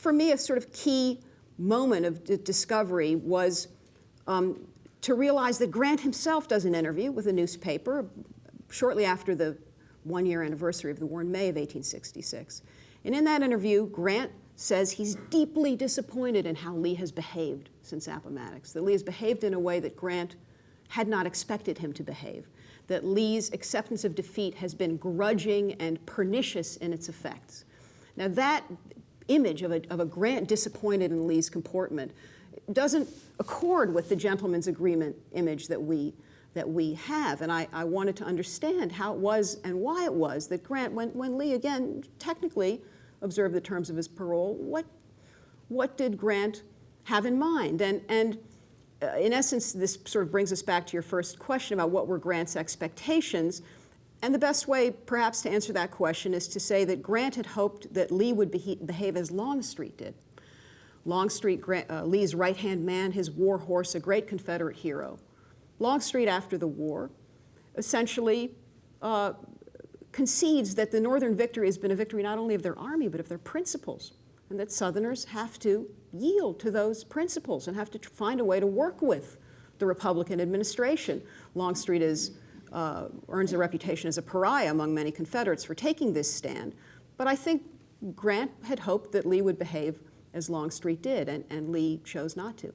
for me, a sort of key moment of discovery was to realize that Grant himself does an interview with a newspaper shortly after the one-year anniversary of the war in May of 1866. And in that interview, Grant says he's deeply disappointed in how Lee has behaved since Appomattox, that Lee has behaved in a way that Grant had not expected him to behave, that Lee's acceptance of defeat has been grudging and pernicious in its effects. Now that image of a Grant disappointed in Lee's comportment doesn't accord with the gentleman's agreement image that we have. And I wanted to understand how it was and why it was that Grant, when Lee again technically observed the terms of his parole, what did Grant have in mind? And in essence, this sort of brings us back to your first question about what were Grant's expectations. And the best way, perhaps, to answer that question is to say that Grant had hoped that Lee would behave as Longstreet did. Longstreet, Lee's right-hand man, his war horse, a great Confederate hero. Longstreet, after the war, essentially concedes that the Northern victory has been a victory not only of their army, but of their principles, and that Southerners have to yield to those principles and have to find a way to work with the Republican administration. Longstreet earns a reputation as a pariah among many Confederates for taking this stand, but I think Grant had hoped that Lee would behave as Longstreet did, and Lee chose not to.